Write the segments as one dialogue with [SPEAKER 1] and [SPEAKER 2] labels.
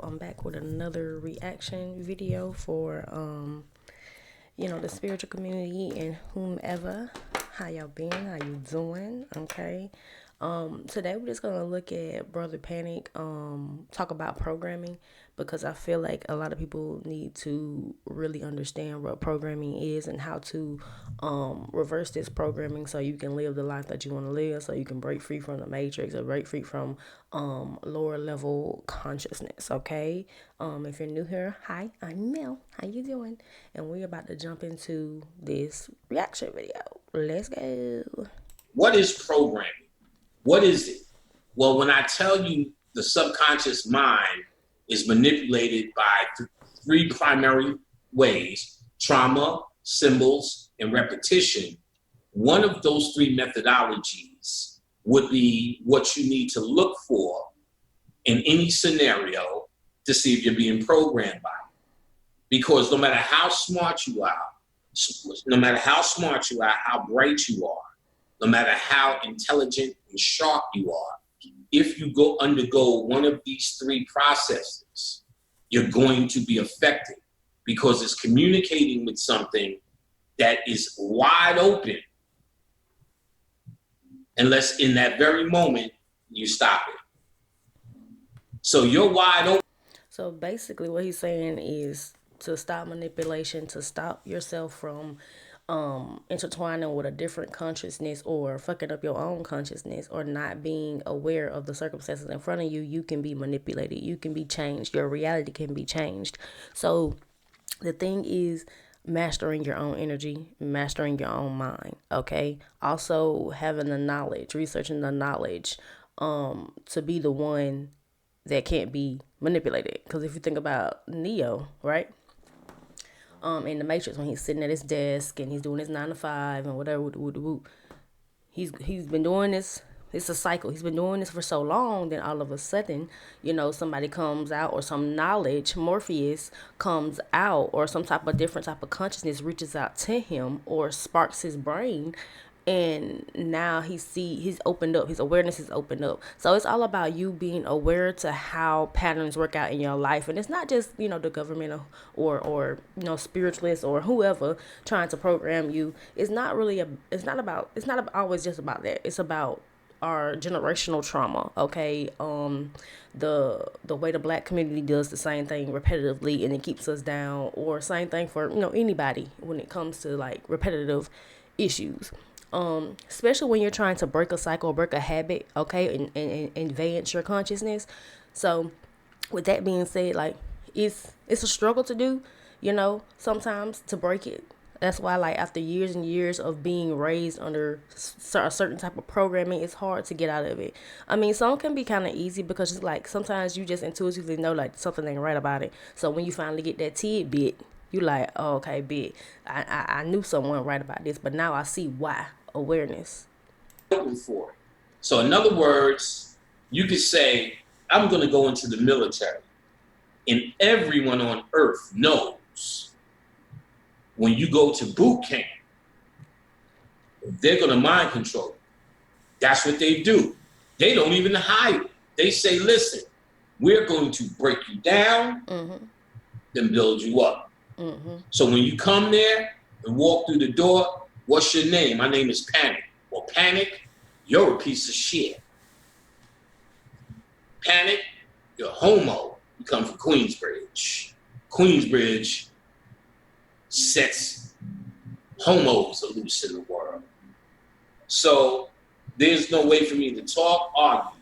[SPEAKER 1] I'm back with another reaction video for the spiritual community and whomever. How y'all been? How you doing? Okay. Today we're just gonna look at Brother Panic, talk about programming because I feel like a lot of people need to really understand what programming is and how to reverse this programming so you can live the life that you want to live, so you can break free from the matrix or break free from lower level consciousness. Okay. If you're new here, hi, I'm Mel. How you doing? And we're about to jump into this reaction video. Let's go.
[SPEAKER 2] What is programming? What is it? Well, when I tell you the subconscious mind is manipulated by three primary ways: trauma, symbols, and repetition, one of those three methodologies would be what you need to look for in any scenario to see if you're being programmed by it. Because no matter how smart you are, how bright you are, no matter how intelligent and sharp you are, if you undergo one of these three processes, you're going to be affected because it's communicating with something that is wide open, unless in that very moment you stop it. So you're wide open.
[SPEAKER 1] So basically what he's saying is to stop manipulation, to stop yourself from intertwining with a different consciousness or fucking up your own consciousness or not being aware of the circumstances in front of you. You can be manipulated, you can be changed, your reality can be changed. So the thing is mastering your own energy, mastering your own mind. Okay, also having the knowledge, researching the knowledge to be the one that can't be manipulated. Because if you think about Neo, right, in the Matrix, when he's sitting at his desk and he's doing his 9 to 5 and whatever, he's been doing this. It's a cycle. He's been doing this for so long. Then all of a sudden, somebody comes out, or some knowledge, Morpheus comes out, or some type of different type of consciousness reaches out to him or sparks his brain. And now he's opened up, his awareness is opened up. So it's all about you being aware to how patterns work out in your life. And it's not just, the government or spiritualists or whoever trying to program you. It's not always just about that. It's about our generational trauma. Okay. The way the black community does the same thing repetitively and it keeps us down, or same thing for, anybody when it comes to like repetitive issues. Especially when you're trying to break a cycle, break a habit, okay, and advance your consciousness. So with that being said, like it's a struggle to do, sometimes to break it. That's why, like, after years and years of being raised under a certain type of programming, it's hard to get out of it. I mean, some can be kind of easy because it's like sometimes you just intuitively know like something ain't right about it. So when you finally get that tidbit, you like, oh, okay, big. I knew someone right about this, but now I see why. Awareness.
[SPEAKER 2] Open for it. So in other words, you could say, I'm going to go into the military. And everyone on earth knows when you go to boot camp, they're going to mind control you. That's what they do. They don't even hide it. They say, listen, we're going to break you down, then build you up. So when you come there and walk through the door, what's your name? My name is Panic. Well, Panic, you're a piece of shit. Panic, you're homo. You come from Queensbridge. Queensbridge sets homos loose in the world. So there's no way for me to talk, argue.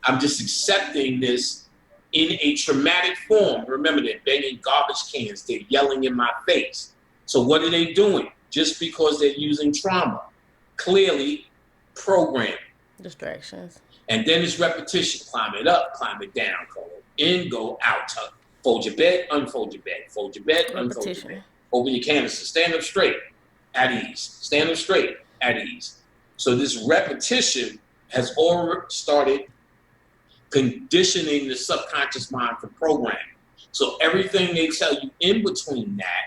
[SPEAKER 2] I'm just accepting this in a traumatic form. Remember, they're banging garbage cans. They're yelling in my face. So what are they doing? Just because they're using trauma. Clearly programming.
[SPEAKER 1] Distractions.
[SPEAKER 2] And then it's repetition. Climb it up, climb it down. Go in, go out. Fold your bed, unfold your bed. Fold your bed, unfold your bed. Open your canister. Stand up straight, at ease. Stand up straight, at ease. So this repetition has already started conditioning the subconscious mind for programming. So everything they tell you in between that,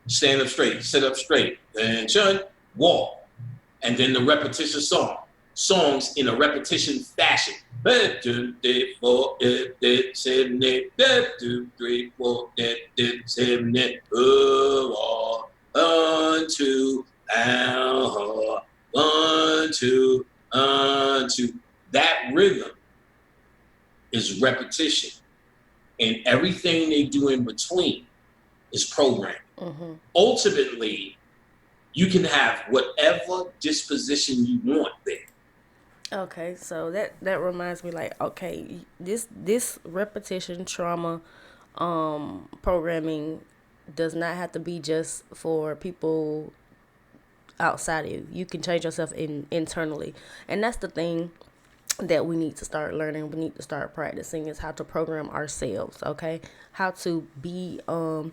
[SPEAKER 2] stand up straight, sit up straight, attention, walk. And then the repetition song. songs in a repetition fashion. 1, 2, 3, 4, 7, 8, 2, 3, 4, 7, 8, 1, 2, 1, 2, 2. That rhythm is repetition, and everything they do in between is programming. Ultimately, you can have whatever disposition you want there.
[SPEAKER 1] Okay, so that reminds me, like, okay, this repetition trauma programming does not have to be just for people outside of you. You can change yourself internally. And that's the thing that we need to start learning, we need to start practicing, is how to program ourselves, okay? How to be ooh,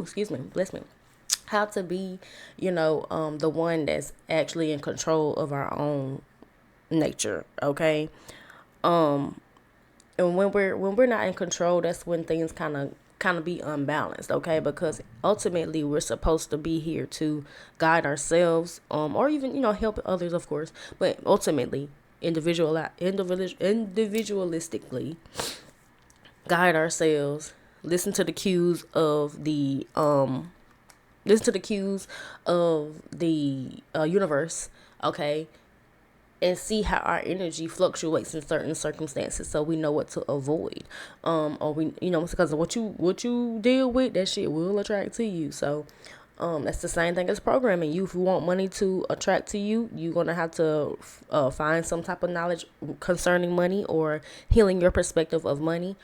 [SPEAKER 1] excuse me, bless me. How to be, the one that's actually in control of our own nature, okay? And when we're not in control, that's when things kind of be unbalanced, okay? Because ultimately we're supposed to be here to guide ourselves, or even help others, of course, but ultimately individualistically guide ourselves, listen to the cues of the universe, okay, and see how our energy fluctuates in certain circumstances, so we know what to avoid, or we, because of what you deal with, that shit will attract to you. So that's the same thing as programming. If you want money to attract to you, you're gonna have to find some type of knowledge concerning money, or healing your perspective of money,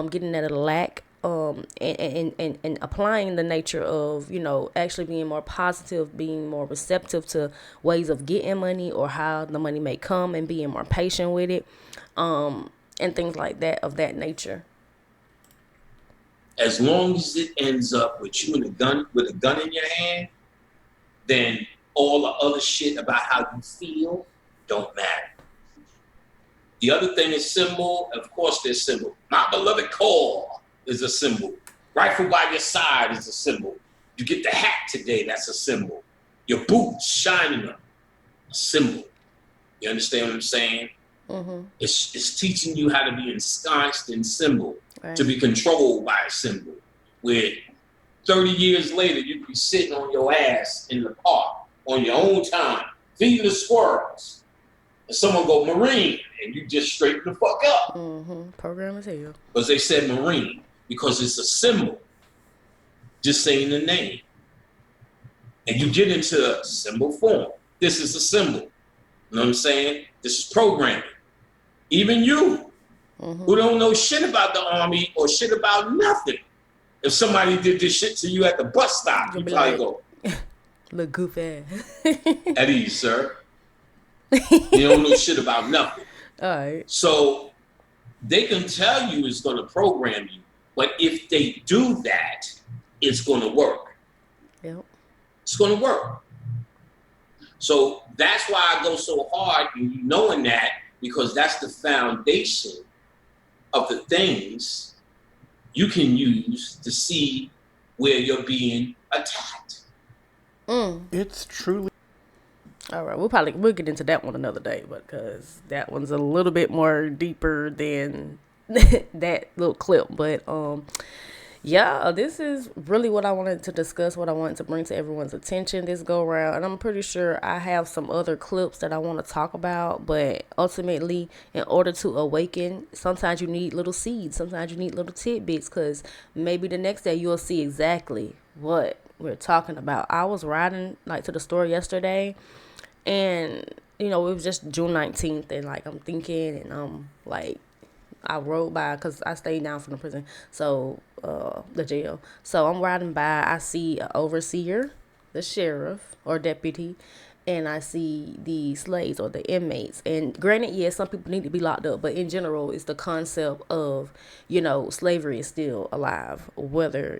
[SPEAKER 1] getting at a lack, and applying the nature of, actually being more positive, being more receptive to ways of getting money, or how the money may come, and being more patient with it, and things like that, of that nature.
[SPEAKER 2] As long as it ends up with you with a gun in your hand, then all the other shit about how you feel don't matter. The other thing is symbol. Of course, there's symbol. My beloved core is a symbol. Rifle by your side is a symbol. You get the hat today, that's a symbol. Your boots shining up, a symbol. You understand what I'm saying? It's teaching you how to be ensconced in symbol,
[SPEAKER 1] Right.
[SPEAKER 2] to be controlled by a symbol. Where 30 years later, you be sitting on your ass in the park on your own time, feeding the squirrels. And someone go Marine, and you just straighten the fuck up.
[SPEAKER 1] Program as hell.
[SPEAKER 2] Because they said Marine, because it's a symbol, just saying the name. And you get into symbol form. This is a symbol. You know what I'm saying? This is programming. Even you, who don't know shit about the Army or shit about nothing, if somebody did this shit to you at the bus stop, you probably
[SPEAKER 1] like,
[SPEAKER 2] go,
[SPEAKER 1] look goof ass.
[SPEAKER 2] at ease, sir. You don't know shit about nothing.
[SPEAKER 1] All right.
[SPEAKER 2] So they can tell you it's going to program you, but if they do that, it's going to work.
[SPEAKER 1] Yep.
[SPEAKER 2] It's going to work. So that's why I go so hard in knowing that, because that's the foundation of the things you can use to see where you're being attacked.
[SPEAKER 3] It's truly.
[SPEAKER 1] All right, we'll get into that one another day, because that one's a little bit more deeper than that little clip. But yeah, this is really what I wanted to discuss, what I wanted to bring to everyone's attention this go around. And I'm pretty sure I have some other clips that I want to talk about, but ultimately, in order to awaken, sometimes you need little seeds, sometimes you need little tidbits, because maybe the next day you'll see exactly what we're talking about. I was riding like to the store yesterday, and it was just June 19th, and like I'm thinking, and like I rode by, because I stayed down from the prison, so the jail. So I'm riding by, I see an overseer, the sheriff or deputy, and I see the slaves or the inmates. And granted, yes, some people need to be locked up, but in general, it's the concept of, slavery is still alive, whether,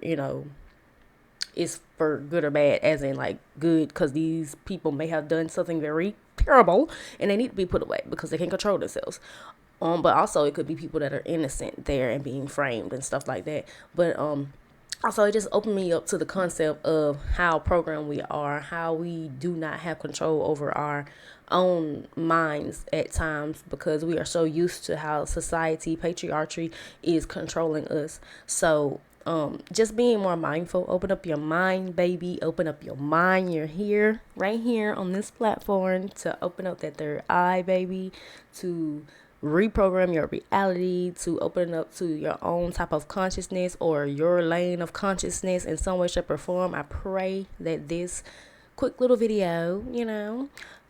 [SPEAKER 1] it's for good or bad, as in like good, because these people may have done something very terrible and they need to be put away because they can't control themselves. But also it could be people that are innocent there and being framed and stuff like that. But Also, it just opened me up to the concept of how programmed we are, how we do not have control over our own minds at times because we are so used to how society, patriarchy is controlling us. So, just being more mindful, open up your mind, baby, open up your mind. You're here, right here on this platform to open up that third eye, baby, to reprogram your reality, to open up to your own type of consciousness or your lane of consciousness in some way, shape, or form. I pray that this quick little video,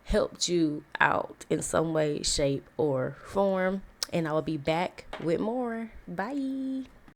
[SPEAKER 1] helped you out in some way, shape, or form. And I will be back with more. Bye.